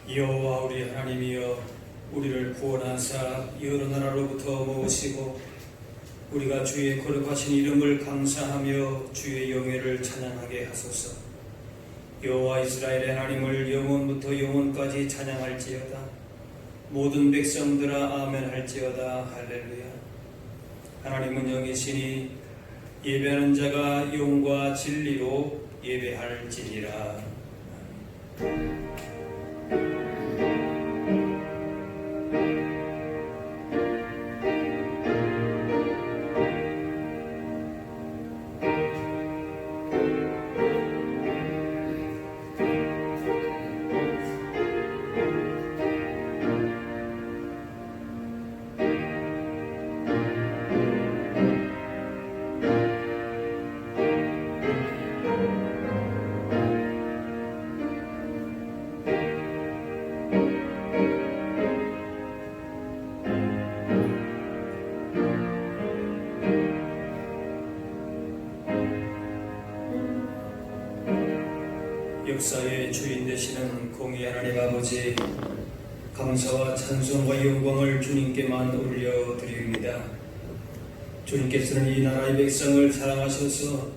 여호와 우리 하나님이여, 우리를 구원하사 여러 나라로부터 모으시고 우리가 주의 거룩하신 이름을 감사하며 주의 영예를 찬양하게 하소서. 여호와 이스라엘의 하나님을 영원부터 영원까지 찬양할지어다. 모든 백성들아 아멘 할지어다. 할렐루야. 하나님은 영이시니 예배하는 자가 영과 진리로 예배할지니라. 역사의 주인 되시는 공의 하나님 아버지, 감사와 찬송과 영광을 주님께만 올려드립니다. 주님께서는 이 나라의 백성을 사랑하셔서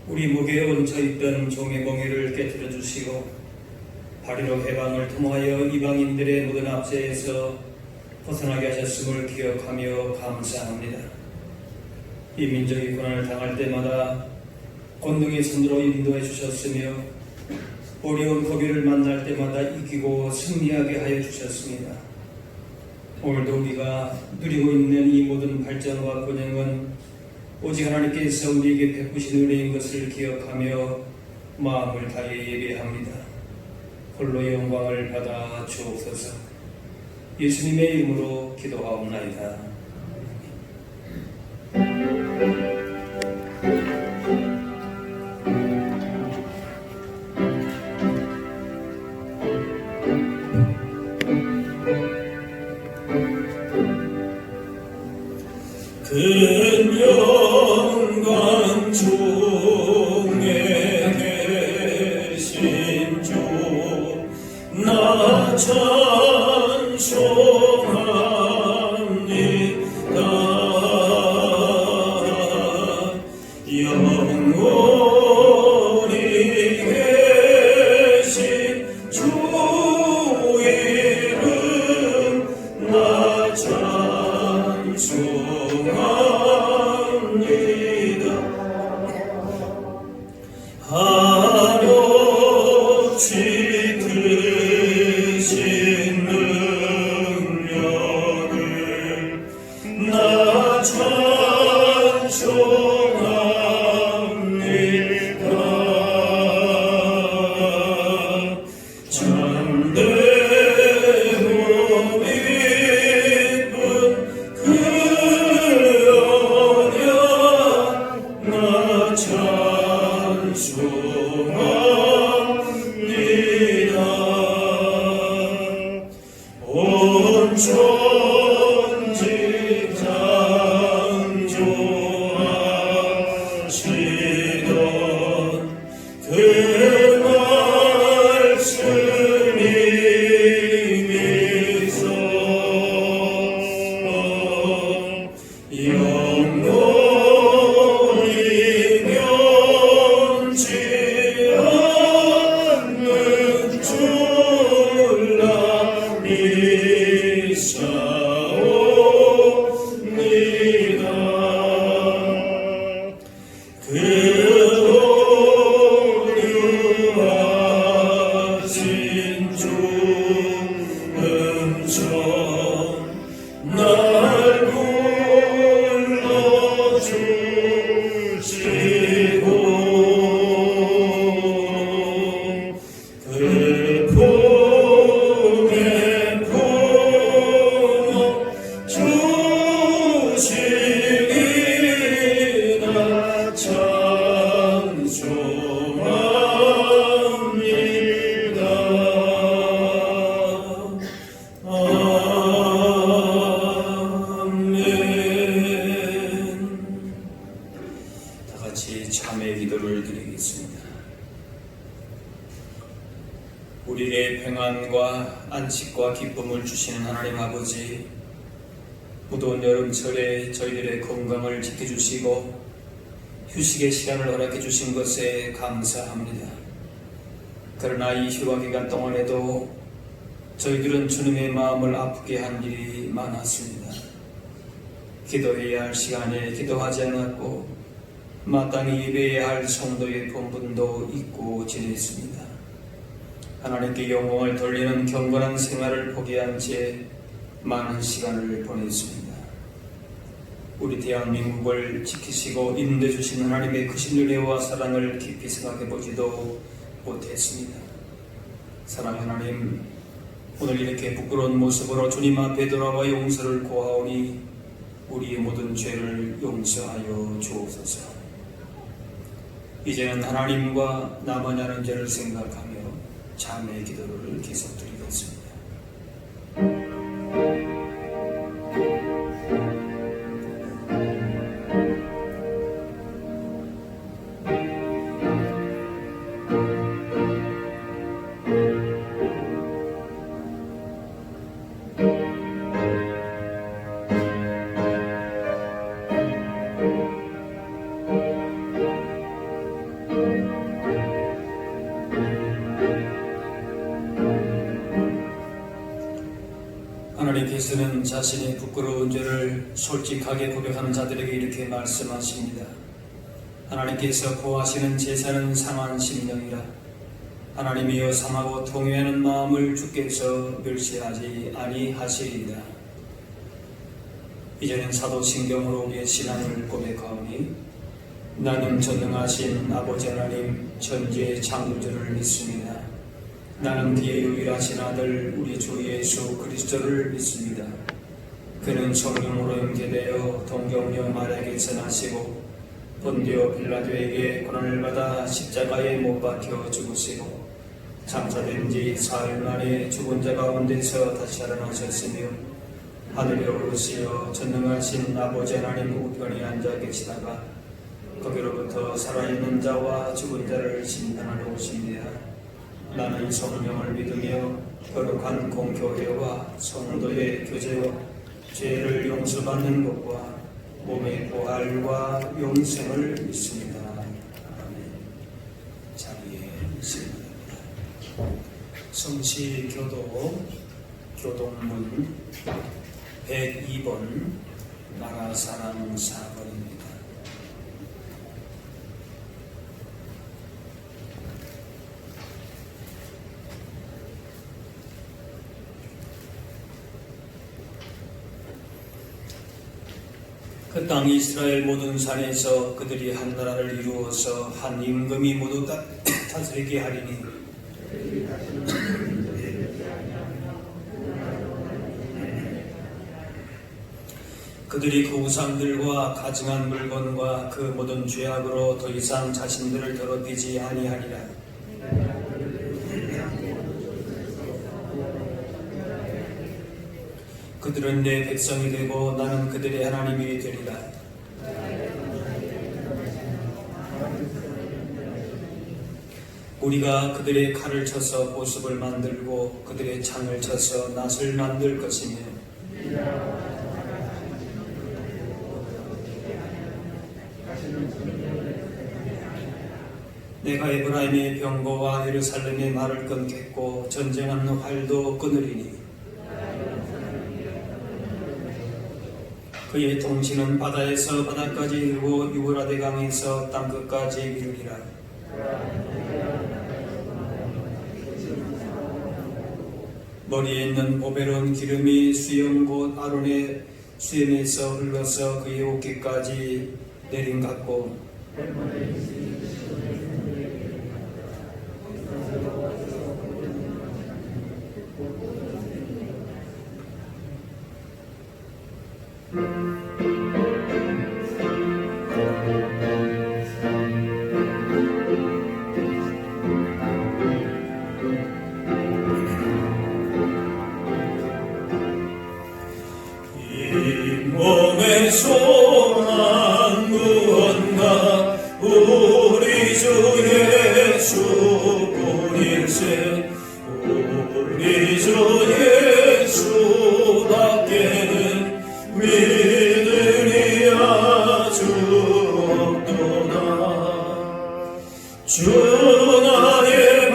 우리 목에 얹혀있던 종의 멍에를 깨뜨려 주시고 바리로 해방을 통하여 이방인들의 모든 압제에서 벗어나게 하셨음을 기억하며 감사합니다. 이 민족이 고난을 당할 때마다 권능의 손으로 인도해 주셨으며 어려운 고비를 만날 때마다 이기고 승리하게 하여 주셨습니다. 오늘도 우리가 누리고 있는 이 모든 발전과 번영은 오직 하나님께서 우리에게 베푸신 은혜인 것을 기억하며 마음을 다해 예배합니다. 홀로 영광을 받아 주옵소서. 예수님의 이름으로 기도하옵나이다. 큰 영광 중에 계신 주 나 찬송합니다. 영원히 계신 주 이름 나 찬송합니다. 한없이 크신 능력을 나 찬송합니다. 참되고 이쁜 그 언약 나 찬송합니다. 온 천지 창조하시던 그 말씀이 미소 영원히 면치 않는 줄라 믿사옵니다. 그 우리에게 평안과 안식과 기쁨을 주시는 하나님 아버지, 무더운 여름철에 저희들의 건강을 지켜주시고 휴식의 시간을 허락해 주신 것에 감사합니다. 그러나 이 휴가 기간 동안에도 저희들은 주님의 마음을 아프게 한 일이 많았습니다. 기도해야 할 시간에 기도하지 않았고 마땅히 예배해야 할 성도의 본분도 잊고 지냈습니다. 하나님께 영광을 돌리는 경건한 생활을 포기한 채 많은 시간을 보냈습니다. 우리 대한민국을 지키시고 인도해 주신 하나님의 크신 은혜와 사랑을 깊이 생각해 보지도 못했습니다. 사랑하는 하나님, 오늘 이렇게 부끄러운 모습으로 주님 앞에 돌아와 용서를 구하오니 우리의 모든 죄를 용서하여 주옵소서. 이제는 하나님과 나만 아는 죄를 생각하며 자매의 기도를 계속 드리겠습니다. 하나님께서는 자신의 부끄러운 죄를 솔직하게 고백하는 자들에게 이렇게 말씀하십니다. 하나님께서 고하시는 제사는 상한 심령이라. 하나님이여 상하고 통회하는 마음을 주께서 멸시하지 아니하시리이다. 이제는 사도신경으로 우리의 신앙을 고백하오니 나는 전능하신 아버지 하나님 천지의 창조주를 믿습니다. 나는 그의 유일하신 아들 우리 주 예수 그리스도를 믿습니다. 그는 성령으로 임재되어 동정녀 마리아에게서 나시고 본디오 빌라도에게 고난을 받아 십자가에 못 박혀 죽으시고 장사된 지 사흘 만에 죽은 자 가운데서 다시 살아나셨으며 하늘에 오르시어 전능하신 아버지 하나님 우편에 앉아 계시다가 거기로부터 살아있는 자와 죽은 자를 심판하러 오십니다. 나는 성령을 믿으며 거룩한 공교회와 성도의 교제와 죄를 용서받는 것과 몸의 부활과 영생을 믿습니다. 아멘. 자리에 있습니다. 성시교도 교동문 102번 나라사랑 4번입니다. 그 땅 이스라엘 모든 산에서 그들이 한 나라를 이루어서 한 임금이 모두 다스리게 하리니 그들이 그 우상들과 가증한 물건과 그 모든 죄악으로 더 이상 자신들을 더럽히지 아니하리라. 그들은 내 백성이 되고 나는 그들의 하나님이 되리라. 우리가 그들의 칼을 쳐서 보습을 만들고 그들의 창을 쳐서 낫을 만들 것이며 내가 에브라임의 병거와 예루살렘의 말을 끊겠고 전쟁하는 활도 끊으리니 그의 통치는 바다에서 바다까지 이르고 유브라데 강에서 땅끝까지 이르리라. 머리에 있는 보배로운 기름이 수염 곧 아론의 수염에서 흘러서 그의 어깨까지 내린 같고 몸의 소망 구원가 우리 주 예수뿐일세 우리 주 예수밖에는 믿음이 아주 없도다. 주 나의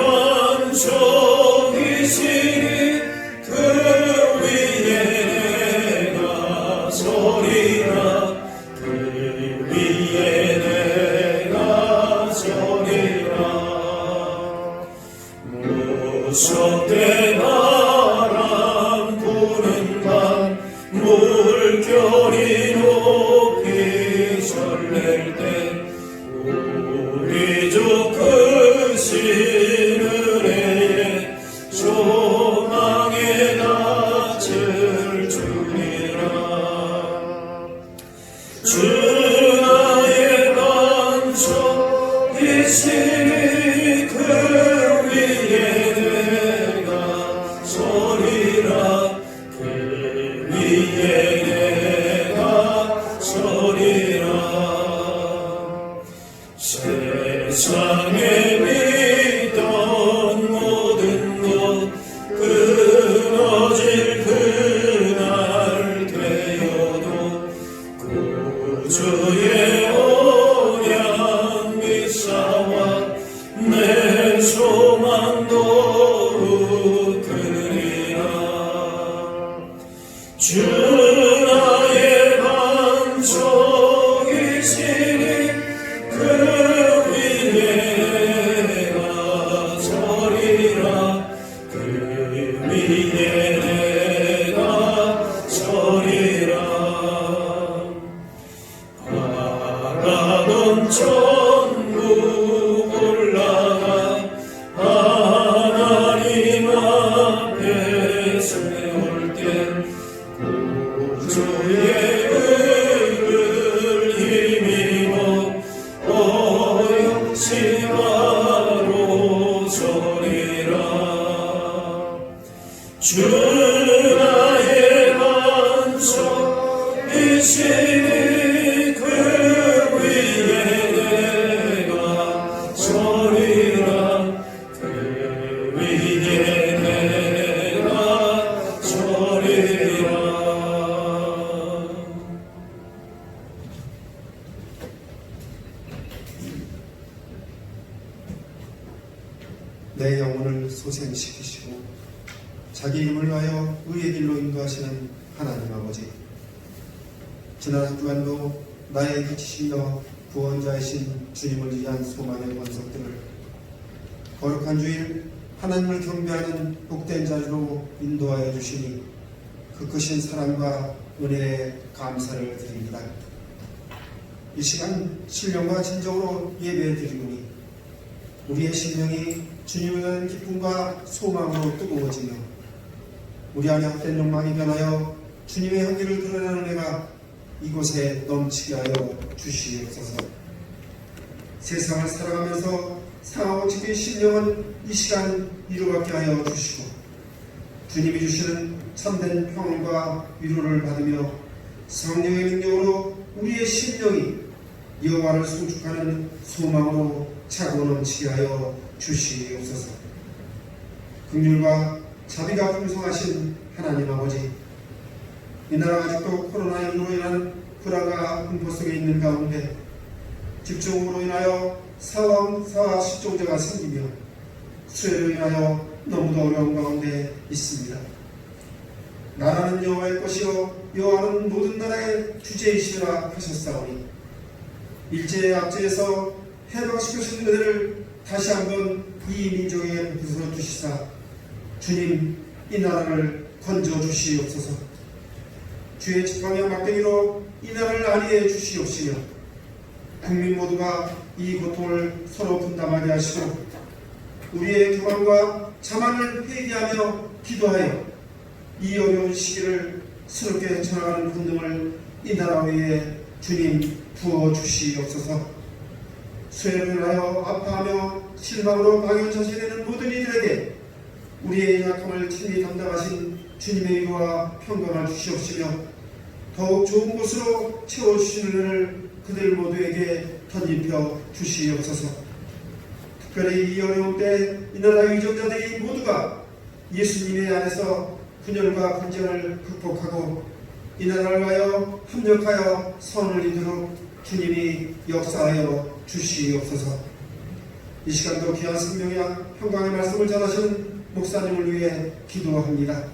반석이시니 그 위에 내가 서리라. 그 위에 내가 서리라. 무섭게 바람 부는 밤 물결이 높이 설렐 때 우리 주 크신 은혜에 소망의 낯을 주리라. 주 나의 반석이시니 그 위에 내가 서리라. 그 위에 내가 서리라. 세상에 믿던 모든 것 끊어질 그날 되어도 구주의 언약 미사와 내 소망도 그리라. 주 나의 반석이시니 그 위에 내가 서리라. 그 위에 내가 서리라. 바라던 천국 올라가 하나님 앞에 세울 때 구주의 의를 힘입어 어역시 바로 서리라. 주 나의 반석이시니 그 위에 내가 서리라. 그 위에 내가 서리라. 내 영혼을 소생시키시고 자기 이름을 위하여 의의 길로 인도하시는 하나님 아버지, 지난 한 주간도 나의 빛이시며 구원자이신 주님을 위한 소망의 원석들을 거룩한 주일 하나님을 경배하는 복된 자리로 인도하여 주시니 그 크신 사랑과 은혜에 감사를 드립니다. 이 시간 신령과 진정으로 예배해 드리오니 우리의 심령이 주님을 위한 기쁨과 소망으로 뜨거워지며 우리 안에 헛된 욕망이 변하여 주님의 향기를 드러내는 은혜가 이곳에 넘치게 하여 주시옵소서. 세상을 살아가면서 상하고 지킨 심령은 이 시간 위로받게 하여 주시고 주님이 주시는 참된 평안과 위로를 받으며 성령의 능력으로 우리의 심령이 여호와를 송축하는 소망으로 차고 넘치게 하여 주시옵소서. 긍휼과 자비가 풍성하신 하나님 아버지, 이 나라가 아직도 코로나19로 인한 불안과 공포 속에 있는 가운데 집중으로 인하여 사망과 실종자가 생기며 수해로 인하여 너무도 어려운 가운데 있습니다. 나라는 여호와의 것이요 여호와는 모든 나라의 주제이시라 하셨사오니 일제의 압제에서 해방시키신 은혜를 다시 한번 이 민족에게 베풀어 주시사 주님 이 나라를 건져 주시옵소서. 주의 지팡이와 막대기로 이 나라를 안위해 주시옵시며 국민 모두가 이 고통을 서로 분담하게 하시고 우리의 교만과 자만을 회개하며 기도하여 이 어려운 시기를 스럽게 헤쳐나가는 권능을 이 나라 위에 주님 부어 주시옵소서. 수해로 인하여 아파하며 실망으로 방연자세되는 모든 이들에게 우리의 약함을 친히 담당하신 주님의 위로와 평강을 주시옵시며 더욱 좋은 곳으로 채워주시는 은혜를 그들 모두에게 덧입혀 주시옵소서. 특별히 이 어려운 때 이 나라의 위정자들이 모두가 예수님의 안에서 분열과 분쟁을 극복하고 이 나라를 위하여 협력하여 선을 이루도록 주님이 역사하여 주시옵소서. 이 시간도 귀한 생명의 평강의 말씀을 전하시는 목사님을 위해 기도합니다.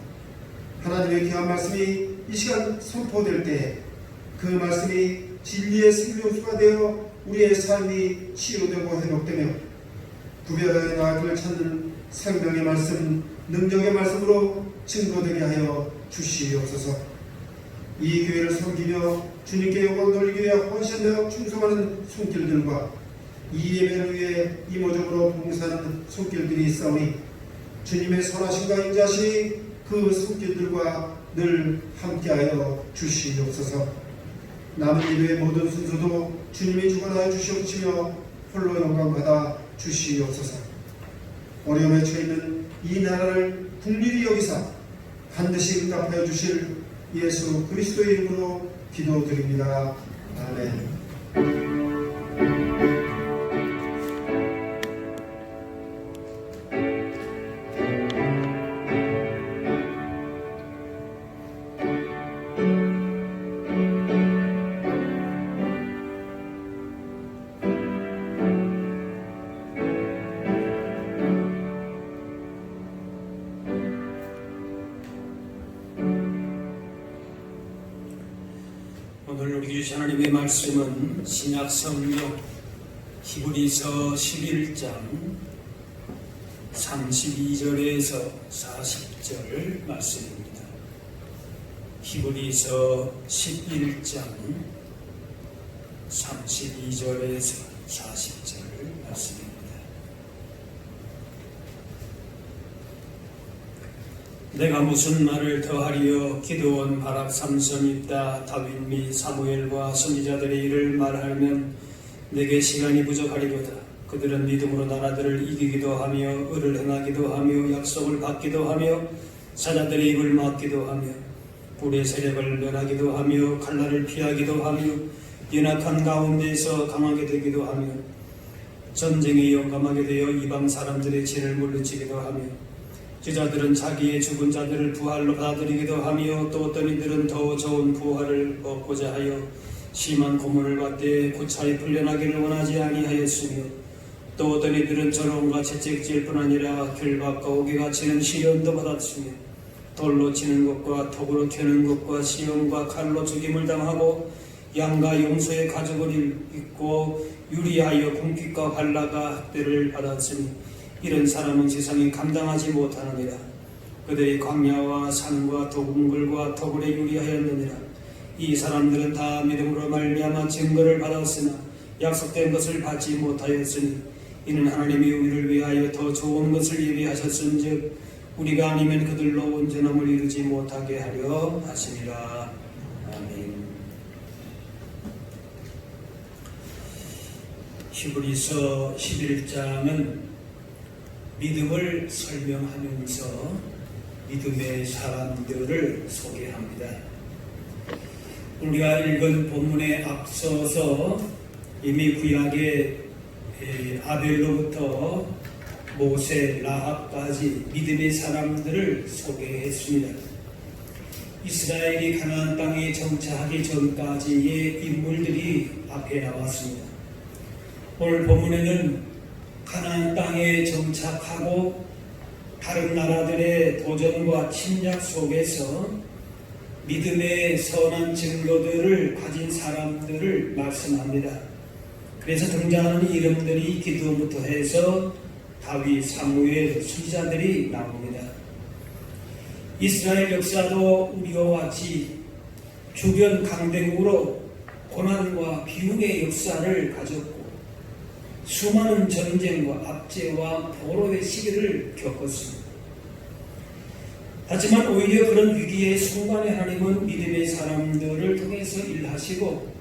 하나님의 귀한 말씀이 이 시간 선포될 때 그 말씀이 진리의 생명수가 되어 우리의 삶이 치유되고 회복되며 구별하여 나을 길을 찾는 생명의 말씀, 능력의 말씀으로 증거되게 하여 주시옵소서. 이 교회를 섬기며 주님께 영광 돌리기 위해 헌신되어 충성하는 손길들과 이 예배를 위해 이모적으로 봉사하는 손길들이 있사오니 주님의 선하심과 인자심이 그 손길들과 늘 함께하여 주시옵소서. 남은 일의 모든 순서도 주님이 주관하여 주시옵시며 홀로 영광받아 주시옵소서. 어려움에 처해있는 이 나라를 국리히 여기사 반드시 응답하여 주실 예수 그리스도의 이름으로 기도드립니다. 아멘. 오늘 우리 주신 하나님의 말씀은 신약 성경 히브리서 11장 32절에서 40절 말씀입니다. 히브리서 11장 32절에서 40절 말씀입니다. 내가 무슨 말을 더하리요? 기드온, 바락, 삼손, 입다, 다윗 및 사무엘과 선지자들의 일을 말하면 내게 시간이 부족하리로다. 그들은 믿음으로 나라들을 이기기도 하며 의를 행하기도 하며 약속을 받기도 하며 사자들의 입을 막기도 하며 불의 세력을 멸하기도 하며 칼날을 피하기도 하며 연약한 가운데서 강하게 되기도 하며 전쟁에 용감하게 되어 이방 사람들의 진을 물리치기도 하며 제자들은 자기의 죽은 자들을 부활로 받아들이기도 하며 또 어떤 이들은 더 좋은 부활을 얻고자 하여 심한 고문을 받되 고차에 풀려나기를 원하지 아니하였으며 또 어떤 이들은 저롱과 채찍질 뿐 아니라 결박과 옥에가 치는 시련도 받았으며 돌로 치는 것과 톡으로 캐는 것과 시험과 칼로 죽임을 당하고 양과 용소의 가죽을 입고 유리하여 궁핍과 환난과 학대를 받았으니 이런 사람은 세상에 감당하지 못하느니라. 그들이 광야와 산과 동굴과 터굴에 유리하였느니라. 이 사람들은 다 믿음으로 말미암아 증거를 받았으나 약속된 것을 받지 못하였으니 이는 하나님이 우리를 위하여 더 좋은 것을 예비하셨은즉 우리가 아니면 그들로 온전함을 이루지 못하게 하려 하시니라. 아멘. 히브리서 11장은 믿음을 설명하면서 믿음의 사람들을 소개합니다. 우리가 읽은 본문에 앞서서 이미 구약의 아벨로부터 모세, 라합까지 믿음의 사람들을 소개했습니다. 이스라엘이 가나안 땅에 정착하기 전까지의 인물들이 앞에 나왔습니다. 오늘 본문에는 가나안 땅에 정착하고 다른 나라들의 도전과 침략 속에서 믿음의 선한 증거들을 가진 사람들을 말씀합니다. 그래서 등장하는 이름들이 기드온부터 해서 다윗, 사무엘, 선지자들이 나옵니다. 이스라엘 역사도 우리와 같이 주변 강대국으로 고난과 비용의 역사를 가졌고 수많은 전쟁과 압제와 포로의 시기를 겪었습니다. 하지만 오히려 그런 위기의 순간에 하나님은 믿음의 사람들을 통해서 일하시고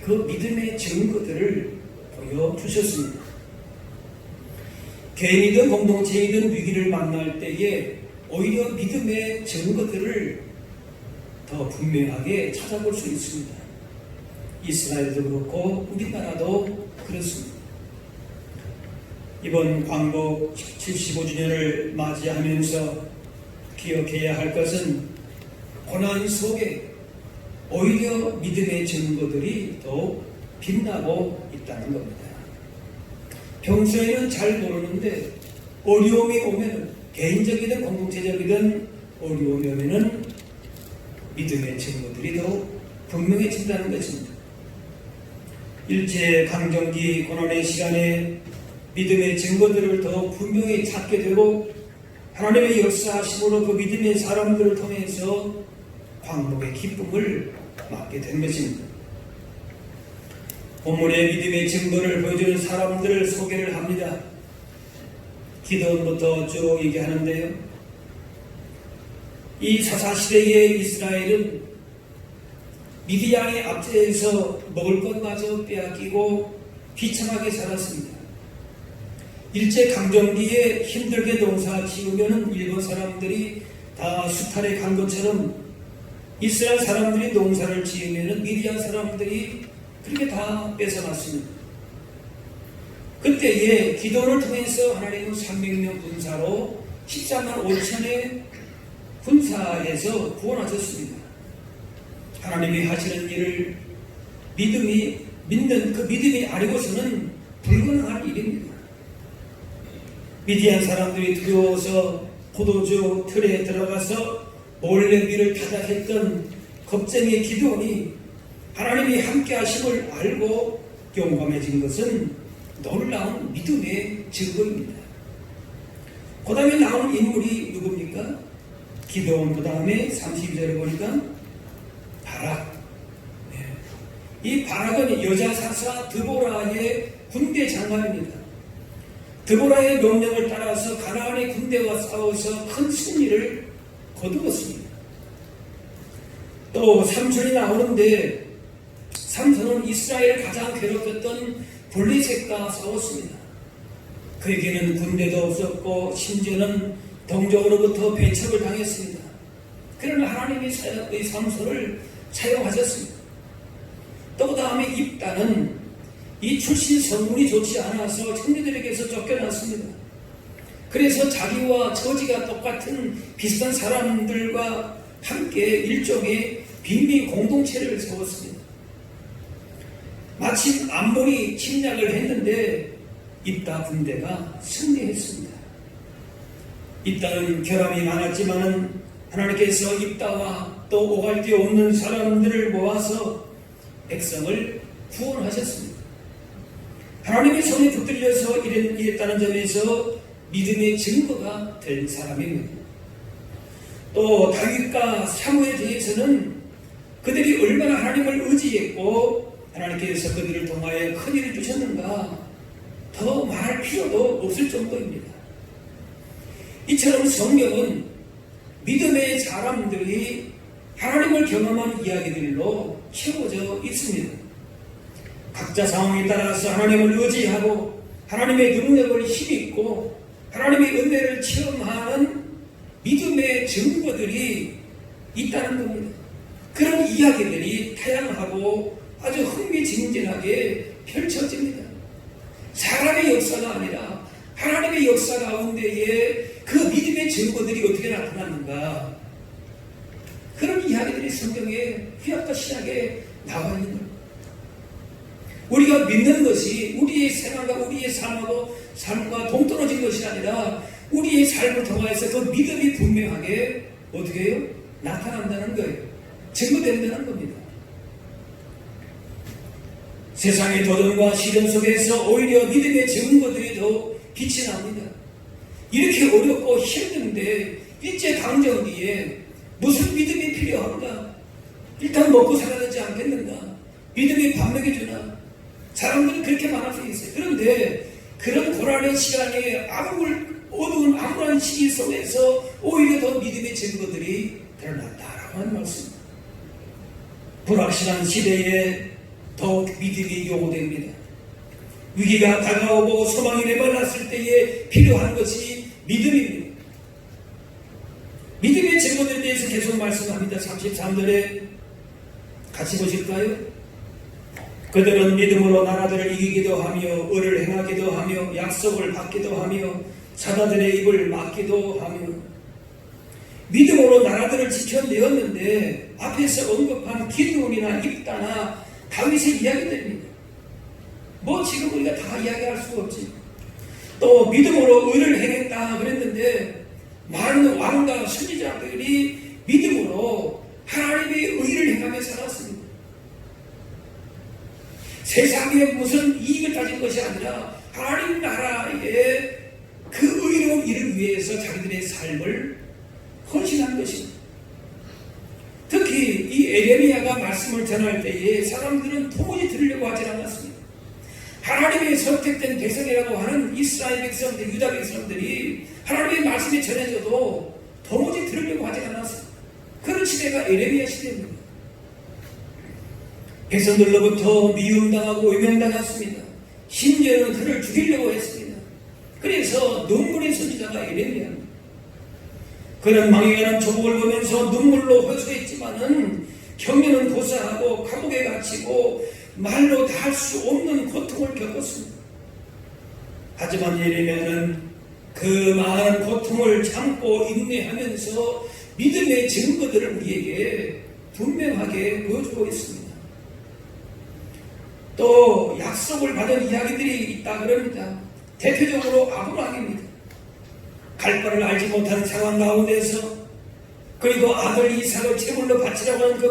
그 믿음의 증거들을 보여주셨습니다. 개인이든 공동체이든 위기를 만날 때에 오히려 믿음의 증거들을 더 분명하게 찾아볼 수 있습니다. 이스라엘도 그렇고 우리나라도 그렇습니다. 이번 광복 75주년을 맞이하면서 기억해야 할 것은 고난 속에 오히려 믿음의 증거들이 더욱 빛나고 있다는 겁니다. 평소에는 잘 모르는데 어려움이 오면, 개인적이든 공동체적이든 어려움이 오면 믿음의 증거들이 더욱 분명해진다는 것입니다. 일제강점기 고난의 시간에 믿음의 증거들을 더욱 분명히 찾게 되고 하나님의 역사하심으로 그 믿음의 사람들을 통해서 광복의 기쁨을 맞게 된 것입니다. 본문의 믿음의 증거를 보여주는 사람들을 소개를 합니다. 기도원부터 쭉 얘기하는데요. 이 사사시대의 이스라엘은 미디안의 압제에서 먹을 것마저 빼앗기고 비참하게 살았습니다. 일제강점기에 힘들게 농사 지으면 일본 사람들이 다 수탈에 간 것처럼 이스라엘 사람들이 농사를 지으면 미디안 사람들이 그렇게 다 뺏어갔습니다. 그때에 기도를 통해서 하나님은 300명 군사로 14만 5천의 군사에서 구원하셨습니다. 하나님이 하시는 일을 믿는 그 믿음이 아니고서는 불가능한 일입니다. 미디안 사람들이 두려워서 포도주 틀에 들어가서 몰래기를 타작했던 겁쟁이 기도원이 하나님이 함께 하심을 알고 용감해진 것은 놀라운 믿음의 증거입니다. 그 다음에 나오는 인물이 누굽니까? 기도원 그 다음에 32절에 보니까 바락. 이 바락은 여자 사사 드보라의 군대 장관입니다. 드보라의 명령을 따라서 가나안의 군대와 싸워서 큰 승리를 거두었습니다. 또 삼손이 나오는데 삼손은 이스라엘을 가장 괴롭혔던 블레셋과 싸웠습니다. 그에게는 군대도 없었고 심지어는 동족으로부터 배척을 당했습니다. 그러나 하나님이 이 삼손을 사용하셨습니다. 또 그 다음에 입다는 이 출신 성분이 좋지 않아서 형제들에게서 쫓겨났습니다. 그래서 자기와 처지가 똑같은 비슷한 사람들과 함께 일종의 빈민 공동체를 세웠습니다. 마침 암몬이 침략을 했는데 입다 군대가 승리했습니다. 입다는 결함이 많았지만 하나님께서 입다와 또 오갈 데 없는 사람들을 모아서 백성을 구원하셨습니다. 하나님의 손에 붙들려서 이랬다는 점에서 믿음의 증거가 된 사람입니다. 또 다윗과 사무에 대해서는 그들이 얼마나 하나님을 의지했고 하나님께서 그들을 통하여 큰 일을 주셨는가 더 말할 필요도 없을 정도입니다. 이처럼 성경은 믿음의 사람들이 하나님을 경험한 이야기들로 채워져 있습니다. 각자 상황에 따라서 하나님을 의지하고 하나님의 능력을 힘입고 하나님의 은혜를 체험하는 믿음의 증거들이 있다는 겁니다. 그런 이야기들이 다양하고 아주 흥미진진하게 펼쳐집니다. 사람의 역사가 아니라 하나님의 역사 가운데에 그 믿음의 증거들이 어떻게 나타났는가, 그런 이야기들이 성경에 구약과 신약에 나와 있는 겁니다. 우리가 믿는 것이 우리의 생활과 우리의 삶과 동떨어진 것이 아니라 우리의 삶을 통해서 그 믿음이 분명하게 어떻게 해요? 나타난다는 거예요. 증거된다는 겁니다. 세상의 도전과 시련 속에서 오히려 믿음의 증거들이 더 빛이 납니다. 이렇게 어렵고 힘든데 일제강점기에 무슨 믿음이 필요한가? 일단 먹고 살아야 되지 않겠는가? 믿음이 밥 먹여주나? 사람들은 그렇게 말할 수 있어요. 그런데 그런 고난의 시간에 어두운 암울한 시기 속에서 오히려 더 믿음의 증거들이 드러난다라고 하는 말씀입니다. 불확실한 시대에 더욱 믿음이 요구됩니다. 위기가 다가오고 소망이 메말랐을 때에 필요한 것이 믿음입니다. 믿음의 증거들에 대해서 계속 말씀합니다. 33절에 같이 보실까요? 그들은 믿음으로 나라들을 이기기도 하며 의를 행하기도 하며 약속을 받기도 하며 사자들의 입을 막기도 하며. 믿음으로 나라들을 지켜내었는데 앞에서 언급한 기드온이나 입다나 다윗의 이야기들입니다. 뭐 지금 우리가 다 이야기할 수가 없지. 또 믿음으로 의를 행했다 그랬는데 많은 왕과 선지자들이 믿음으로 하나님의 의를 행하며 살았습니다. 세상에 무슨 이익을 가진 것이 아니라 하나님 나라의 그 의로운 일을 위해서 자기들의 삶을 헌신한 것입니다. 특히 이 에레미야가 말씀을 전할 때에 사람들은 도무지 들으려고 하지 않았습니다. 하나님의 선택된 백성이라고 하는 이스라엘 백성들, 유다 백성들이 하나님의 말씀이 전해져도 도무지 들으려고 하지 않았습니다. 그런 시대가 에레미야 시대입니다. 백성들로부터 미움당하고 외면당했습니다. 심지어는 그를 죽이려고 했습니다. 그래서 눈물의 선지자가 에레미야입니다. 그는 망해가는 조국을 보면서 눈물로 호소했지만은 경륜은 고사하고 감옥에 갇히고 말로 다 할 수 없는 고통을 겪었습니다. 하지만 예레미야는 그 많은 고통을 참고 인내하면서 믿음의 증거들을 우리에게 분명하게 보여주고 있습니다. 또 약속을 받은 이야기들이 있다 그럽니다. 대표적으로 아브라함입니다. 갈 바를 알지 못하는 상황 가운데서 그리고 아들 이삭을 제물로 바치라고 하는 그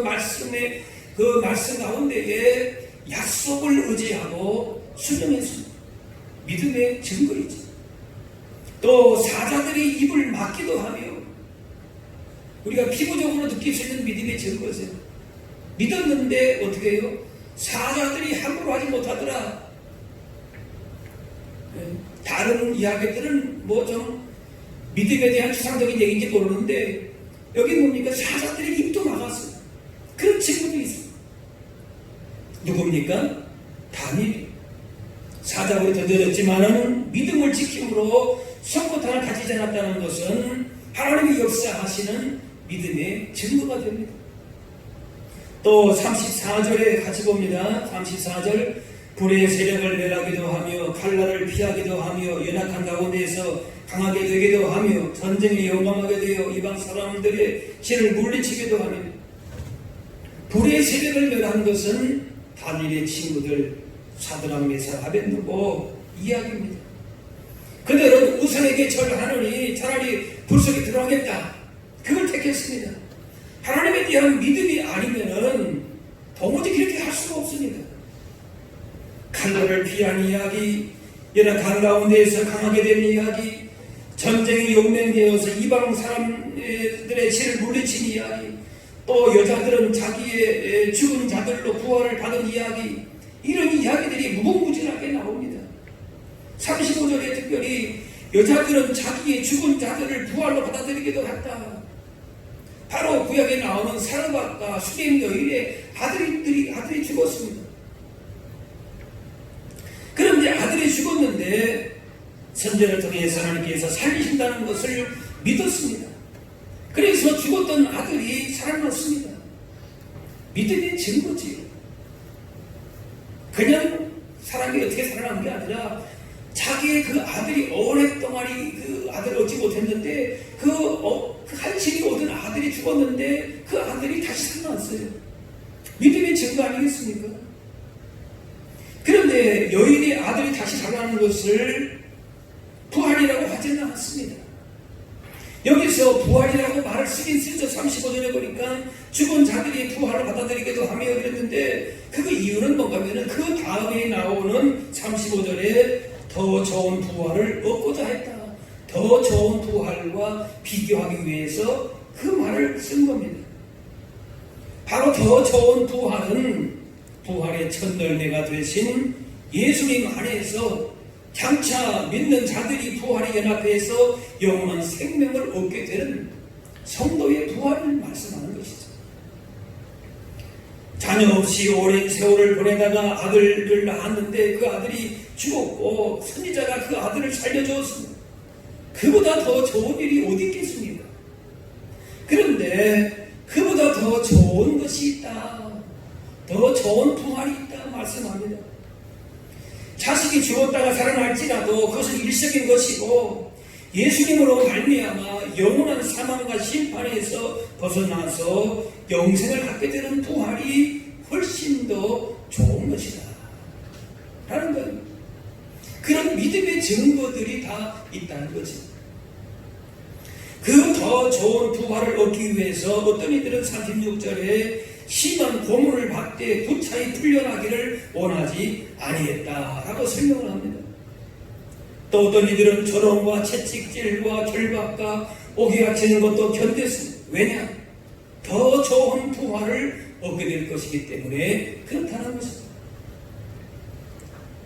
말씀 가운데에 약속을 의지하고 순종했습니다. 믿음의 증거이죠. 또 사자들이 입을 막기도 하며 우리가 피부적으로 느낄 수 있는 믿음의 증거죠. 믿었는데 어떻게 해요? 사자들이 함부로 하지 못하더라. 다른 이야기들은 뭐 좀 믿음에 대한 추상적인 얘기인지 모르는데 여기 뭡니까? 사자들의 입도 막았어요. 그런 친구도 있어요. 누굽니까? 다니엘. 사자굴에 던져졌지만은 믿음을 지킴으로 성포탄을 가지지 않았다는 것은 하나님의 역사하시는 믿음의 증거가 됩니다. 또 34절에 같이 봅니다. 34절 불의 세력을 멸하기도 하며 칼날을 피하기도 하며 연약한 가운데에서 강하게 되기도 하며 전쟁에 용감하게 되어 이방 사람들의 신을 물리치기도 하며. 불의 세력을 멸한 것은 다니엘의 친구들 사드락 메삭 아벳느고 이야기입니다. 그들은 우상에게 절하느니 차라리 불 속에 들어가겠다. 그걸 택했습니다. 하나님에 대한 믿음이 아니면은 도무지 그렇게 할 수가 없습니다. 칼날을 피한 이야기, 연약한 가운데에서 강하게 된 이야기, 전쟁이 용맹되어서 이방 사람들의 신을 물리친 이야기, 또 여자들은 자기의 죽은 자들로 부활을 받은 이야기, 이런 이야기들이 무궁무진하게 나옵니다. 35절에 특별히 여자들은 자기의 죽은 자들을 부활로 받아들이기도 했다. 바로 구약에 나오는 사르밧과 수겜 여인의 아들이 죽었습니다. 그런데 아들이 죽었는데 선제를 통해서 하나님께서 살리신다는 것을 믿었습니다. 그래서 죽었던 아들이 살아났습니다. 믿음의 증거지요. 그냥 사람이 어떻게 살아난 게 아니라 자기의 그 아들이 오랫동안 그 아들을 얻지 못했는데 그 한신이 얻은 아들이 죽었는데 그 아들이 다시 살아났어요. 믿음의 증거 아니겠습니까? 그런데 여인의 아들이 다시 살아나는 것을 부활이라고 하지는 않습니다. 여기서 부활이라고 말을 쓰긴 쓰죠. 35절에 보니까 죽은 자들이 부활을 받아들이기도 하며 그랬는데 그 이유는 뭔가 하면 그 다음에 나오는 35절에 더 좋은 부활을 얻고자 했다. 더 좋은 부활과 비교하기 위해서 그 말을 쓴 겁니다. 바로 더 좋은 부활은 부활의 첫널매가 되신 예수님 안에서 장차 믿는 자들이 부활에 연합해서 영원한 생명을 얻게 되는 성도의 부활을 말씀하는 것이죠. 자녀 없이 오랜 세월을 보내다가 아들을 낳았는데 그 아들이 죽었고 선지자가 그 아들을 살려주었습니다. 그보다 더 좋은 일이 어디 있겠습니까? 그런데 그보다 더 좋은 것이 있다. 더 더 좋은 부활이 있다 말씀합니다. 자식이 죽었다가 살아날지라도 그것은 일시적인 것이고 예수님으로 말미암아 영원한 사망과 심판에서 벗어나서 영생을 갖게 되는 부활이 훨씬 더 좋은 것이다 라는 거예요. 그런 믿음의 증거들이 다 있다는 거죠. 그 더 좋은 부활을 얻기 위해서 어떤 이들은 36절에 심한 고문을 받되 부차히 풀려나기를 원하지 아니했다라고 설명을 합니다. 또 어떤 이들은 조롱과 채찍질과 결박과 오기 갇히는 것도 견뎠습니다. 왜냐? 더 좋은 부활을 얻게 될 것이기 때문에 그렇다는 것입니다.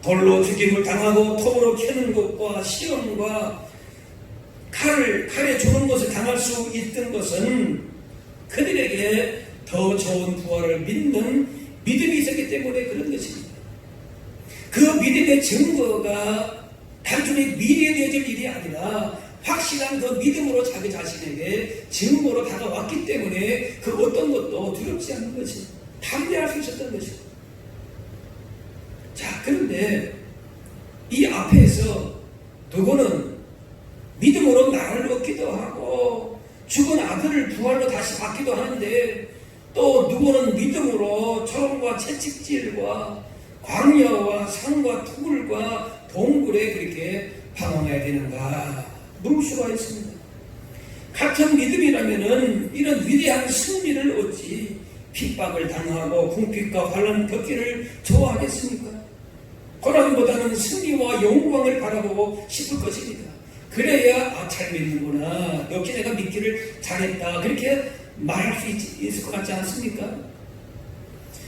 돌로 죽임을 당하고 톱으로 캐는 것과 시험과 칼에 죽는 것을 당할 수 있던 것은 그들에게 더 좋은 부활을 믿는 믿음이 있었기 때문에 그런 것입니다. 그 믿음의 증거가 단순히 미래에 되어질 일이 아니라 확실한 그 믿음으로 자기 자신에게 증거로 다가왔기 때문에 그 어떤 것도 두렵지 않은 것이 담대할 수 있었던 것이죠. 자, 그런데 이 앞에서 누구는 믿음으로 나를 얻기도 하고 죽은 아들을 부활로 다시 받기도 하는데 또 누구는 믿음으로 조롱과 채찍질과 광야와 산과 투굴과 동굴에 그렇게 방황해야 되는가 물을 수가 있습니다. 같은 믿음이라면은 이런 위대한 승리를 얻지 핍박을 당하고 궁핍과 환난 겪기를 좋아하겠습니까? 고난보다는 승리와 영광을 바라보고 싶을 것입니다. 그래야 잘 믿는구나, 역시 내가 믿기를 잘했다 그렇게 말할 수 있을 것 같지 않습니까?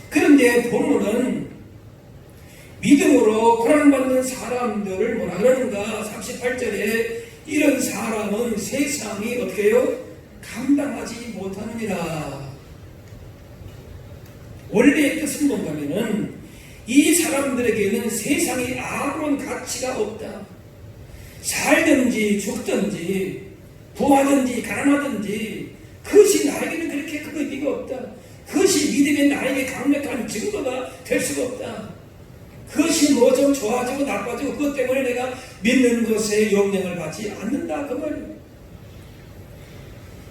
그런데 본문은 믿음으로 고난받는 사람들을 뭐라 그러는가? 38절에 이런 사람은 세상이 어떻게 해요? 감당하지 못하느니라. 원래의 뜻은 뭔가면은 이 사람들에게는 세상이 아무런 가치가 없다. 살든지 죽든지 부하든지 가난하든지 그것이 나에게는 그렇게 큰 의미가 없다. 그것이 믿음의 나에게 강력한 증거가 될 수가 없다. 그것이 뭐 좀 좋아지고 나빠지고 그것 때문에 내가 믿는 것에 영향을 받지 않는다 그 말이에요.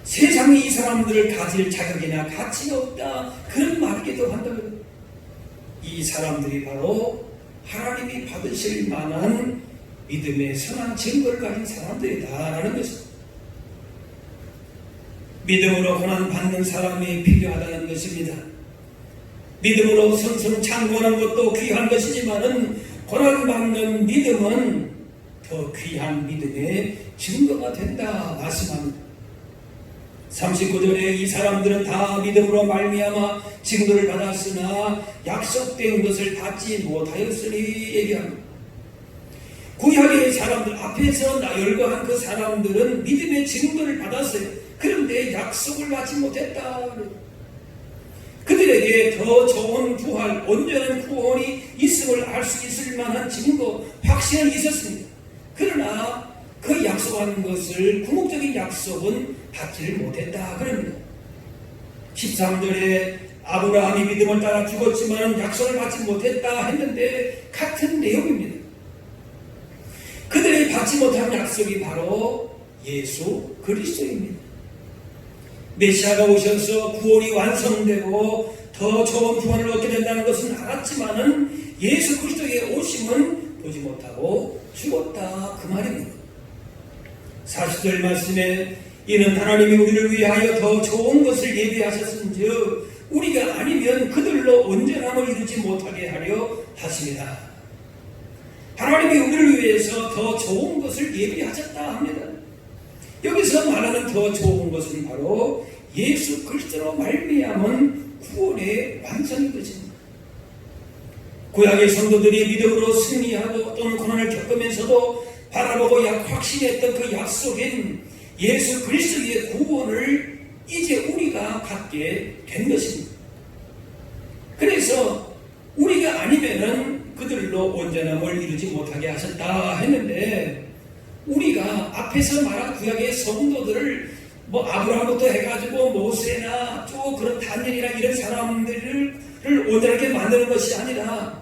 세상이 이 사람들을 가질 자격이나 가치가 없다 그런 말이기도 한다고요. 이 사람들이 바로 하나님이 받으실 만한 믿음의 선한 증거를 가진 사람들이다라는 것입니다. 믿음으로 고난받는 사람이 필요하다는 것입니다. 믿음으로 성성창구하는 것도 귀한 것이지만은 고난받는 믿음은 더 귀한 믿음의 증거가 된다 말씀합니다. 39절에 이 사람들은 다 믿음으로 말미암아 징조를 받았으나 약속된 것을 받지 못하였으니 얘기합니다. 구약의 사람들 앞에서 나열과한 그 사람들은 믿음의 증거를 받았어요. 그런데 약속을 받지 못했다. 그들에게 더 좋은 부활, 온전한 구원이 있음을 알 수 있을 만한 증거, 확신은 있었습니다. 그러나 그 약속한 것을 궁극적인 약속은 받지를 못했다 그럽니다. 13절에 아브라함이 믿음을 따라 죽었지만 약속을 받지 못했다 했는데 같은 내용입니다. 그들이 받지 못한 약속이 바로 예수 그리스도입니다. 메시아가 오셔서 구원이 완성되고 더 좋은 구원을 얻게 된다는 것은 알았지만은 예수 그리스도의 오심은 보지 못하고 죽었다 그 말입니다. 40절 말씀에 이는 하나님이 우리를 위하여 더 좋은 것을 예비하셨은즉 우리가 아니면 그들로 온전함을 이루지 못하게 하려 하십니다. 하나님이 우리를 위해서 더 좋은 것을 예비하셨다 합니다. 여기서 말하는 더 좋은 것은 바로 예수 그리스도로 말미암은 구원의 완성인 것입니다. 구약의 성도들이 믿음으로 승리하고 또는 고난을 겪으면서도 바라보고 확신했던 그 약속인 예수 그리스도의 구원을 이제 우리가 갖게 된 것입니다. 그래서 우리가 아니면은 그들로 온전함을 이루지 못하게 하셨다 했는데 우리가 앞에서 말한 구약의 성도들을 뭐 아브라함부터 해가지고 모세나 또 그런 다니엘이나 이런 사람들을 온전하게 만드는 것이 아니라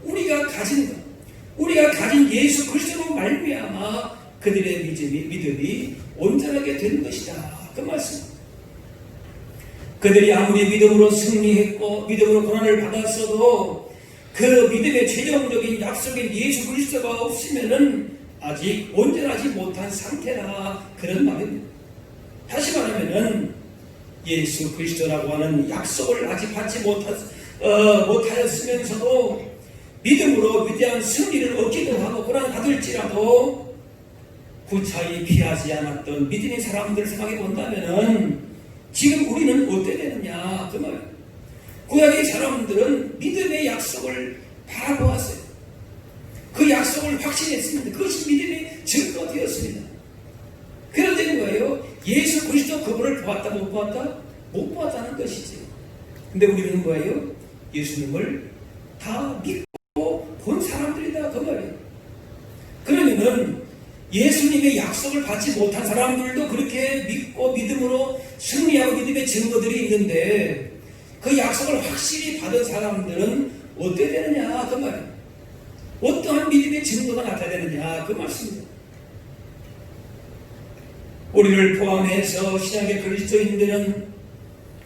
우리가 가진 것, 우리가 가진 예수 그리스도로 말미암아 그들의 믿음이 온전하게 되는 것이다. 그 말씀. 그들이 아무리 믿음으로 승리했고 믿음으로 고난을 받았어도 그 믿음의 최종적인 약속인 예수 그리스도가 없으면은 아직 온전하지 못한 상태라, 그런 말입니다. 다시 말하면은 예수 그리스도라고 하는 약속을 아직 받지 못하였으면서도 믿음으로 위대한 승리를 얻기도 하고 고난 받을지라도 구차히 피하지 않았던 믿음의 사람들을 생각해 본다면은 지금 우리는 어떻게 되느냐 그 말. 구약의 사람들은 믿음의 약속을 바라보았어요. 그 약속을 확신했습니다. 그것이 믿음의 증거가 되었습니다. 그런데 뭐예요? 예수 그리스도 그분을 보았다 못 보았다? 못 보았다는 것이죠. 근데 우리는 뭐예요? 예수님을 다 믿고 본 사람들이다 그 말이에요. 그러면은 예수님의 약속을 받지 못한 사람들도 그렇게 믿고 믿음으로 승리하고 믿음의 증거들이 있는데 그 약속을 확실히 받은 사람들은 어떻게 되느냐 그 말이에요. 어떠한 믿음의 증거가 나타나느냐 그 말씀입니다. 우리를 포함해서 신약의 그리스도인들은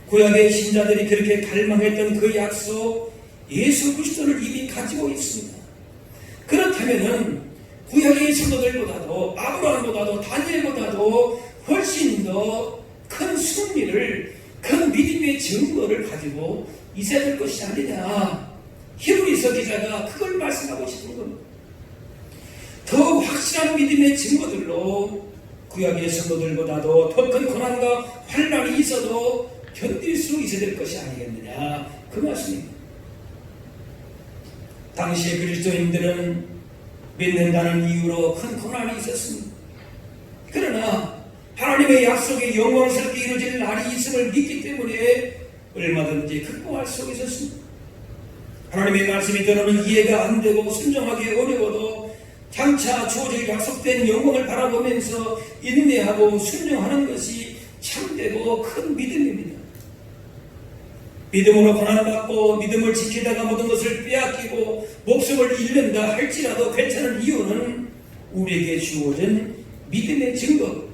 구약의 신자들이 그렇게 갈망했던 그 약속 예수 그리스도를 이미 가지고 있습니다. 그렇다면은 구약의 성도들보다도 아브라함보다도 다니엘보다도 훨씬 더 큰 승리를, 큰 믿음의 증거를 가지고 있어야 될 것이 아니냐. 히브리서 기자가 그걸 말씀하고 싶은 겁니다. 더 확실한 믿음의 증거들로 구약의 성도들보다도 더 큰 고난과 환난이 있어도 견딜 수 있어야 될 것이 아니겠느냐 그 말씀입니다. 당시의 그리스도인들은 믿는다는 이유로 큰 고난이 있었습니다. 그러나 하나님의 약속이 영광스럽게 이루어질 날이 있음을 믿기 때문에 얼마든지 극복할 수 있었습니다. 하나님의 말씀이 때로는 이해가 안 되고 순종하기 어려워도 장차 주어질 약속된 영광을 바라보면서 인내하고 순종하는 것이 참되고 큰 믿음입니다. 믿음으로 고난받고 믿음을 지키다가 모든 것을 빼앗기고 목숨을 잃는다 할지라도 괜찮은 이유는 우리에게 주어진 믿음의 증거,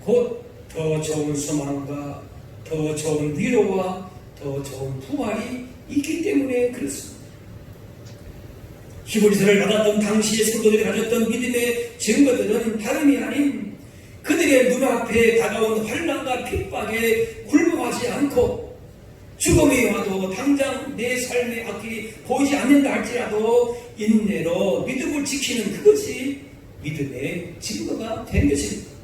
곧 더 좋은 소망과 더 좋은 위로와 더 좋은 부활이 있기 때문에 그렇습니다. 히브리서를 받았던 당시의 성도들이 가졌던 믿음의 증거들은 다름이 아닌 그들의 눈앞에 다가온 환난과 핍박에 굴복하지 않고 죽음이 와도 당장 내 삶의 앞길이 보이지 않는다 할지라도 인내로 믿음을 지키는 그것이 믿음의 증거가 된 것입니다.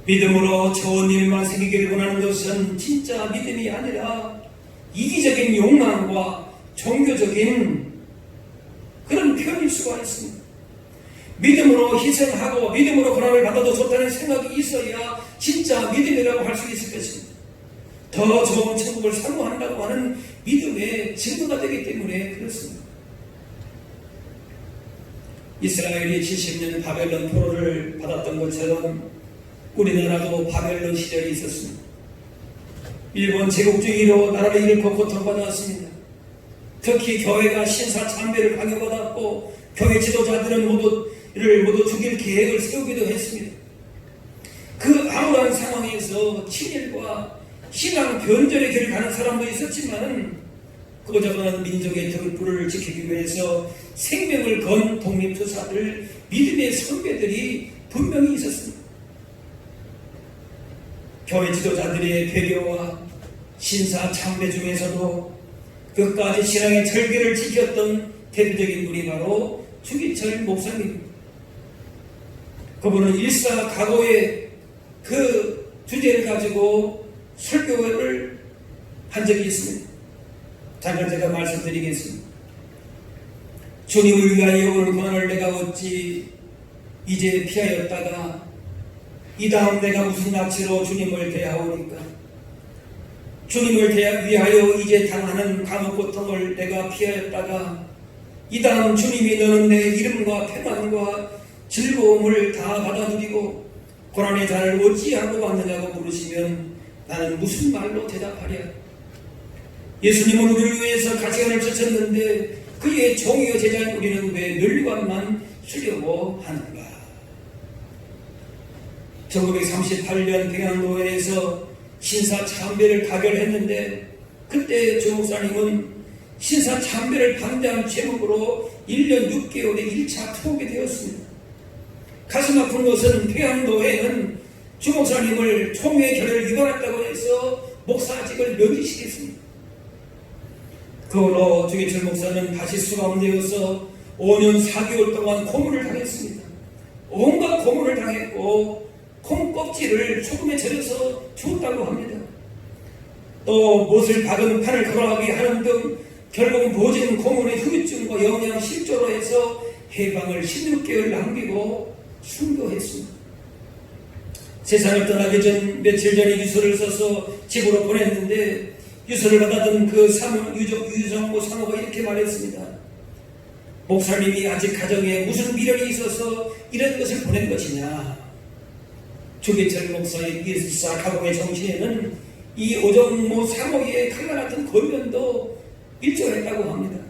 믿음으로 좋은 일만 생기기를 원하는 것은 진짜 믿음이 아니라 이기적인 욕망과 종교적인 그런 표현일 수가 있습니다. 믿음으로 희생하고 믿음으로 고난을 받아도 좋다는 생각이 있어야 진짜 믿음이라고 할 수 있을 것입니다. 더 좋은 천국을 사모한다고 하는 믿음의 증거가 되기 때문에 그렇습니다. 이스라엘이 70년 바벨론 포로를 받았던 것처럼 우리나라도 바벨론 시절이 있었습니다. 일본 제국주의로 나라를 잃고 고통받았습니다. 특히 교회가 신사 참배를 강요받았고 교회 지도자들은 모두 죽일 계획을 세우기도 했습니다. 그 암울한 상황에서 친일과 신앙 변절의 길을 가는 사람도 있었지만 그거저거는 민족의 등불을 지키기 위해서 생명을 건 독립투사들, 믿음의 선배들이 분명히 있었습니다. 교회 지도자들의 배교와 신사 참배 중에서도 끝까지 신앙의 절개를 지켰던 대표적인 분이 바로 주기철 목사님입니다. 그분은 일사각오의 그 주제를 가지고 설교를 한 적이 있습니다. 잠깐 제가 말씀드리겠습니다. 주님을 위하여 오늘 고난을 내가 어찌 이제 피하였다가 이 다음 내가 무슨 낯으로 주님을 대하오니까 주님을 위하여 이제 당하는 감옥 고통을 내가 피하였다가 이 다음 주님이 너는 내 이름과 평안과 즐거움을 다 받아들이고 고난의 잔을 어찌하고 왔느냐고 물으시면 나는 무슨 말로 대답하랴. 예수님은 우리를 위해서 가시관을 주셨는데 그의 종이요 제자인 우리는 왜 면류관만 쓰려고 하는가? 1938년 평양노회에서 신사 참배를 가결했는데 그때 조 목사님은 신사 참배를 반대한 제목으로 1년 6개월의 1차 투옥이 되었습니다. 가슴 아픈 것은 평양노회는 조 목사님을 총회 결의를 위반했다고 해서 목사직을 면직시켰습니다. 그 후로 주기철 목사는 다시 수감되어서 5년 4개월 동안 고문을 당했습니다. 온갖 고문을 당했고 콩껍질을 소금에 절여서 주었다고 합니다. 또 못을 박은 판을 걸어가게 하는 등 결국 모진 고문의 후유증과 영양실조로 해서 해방을 16개월 남기고 순교했습니다. 세상을 떠나기 전 며칠 전에 유서를 써서 집으로 보냈는데 유서를 받았던 그 유정모 사모가 이렇게 말했습니다. 목사님이 아직 가정에 무슨 미련이 있어서 이런 것을 보낸 것이냐. 주기철 목사의 예수사 가공의 정신에는 이 오정모 사모의 칼과 같은 권면도 일조했다고 합니다.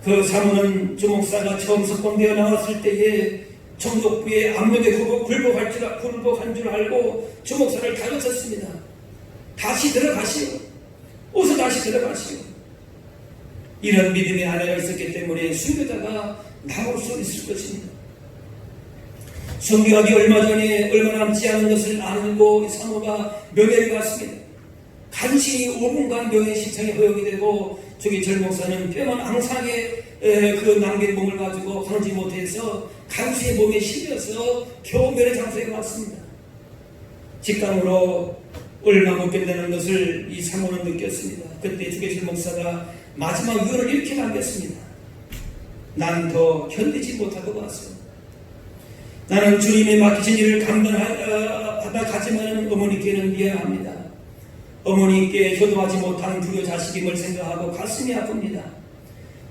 그 사모는 주 목사가 처음 석방되어 나왔을 때에 정독부의 압력에 굴복한 줄 알고 주 목사를 다그쳤습니다. 다시 들어가시오. 어서 다시 들어가시오. 이런 믿음의 아내가 있었기 때문에 순교자가 나올 수 있을 것입니다. 순교하기 얼마 남지 않은 것을 알고 사모가 명예를 받습니다. 간신히 5분간 명예 신청이 허용이 되고 주기철 목사는 뼈만 앙상에 그 남긴 몸을 가지고 가지 못해서 간신히 몸에 실려서 겨우 면회 장소에 왔습니다. 직감으로 얼마 못 된다는 것을 이 사모는 느꼈습니다. 그때 주기철 목사가 마지막 유언을 이렇게 남겼습니다. 난 더 견디지 못하고 왔어. 나는 주님이 맡기신 일을 감당하다 가지만 어머니께는 미안합니다. 어머니께 효도하지 못한 불효 자식임을 생각하고 가슴이 아픕니다.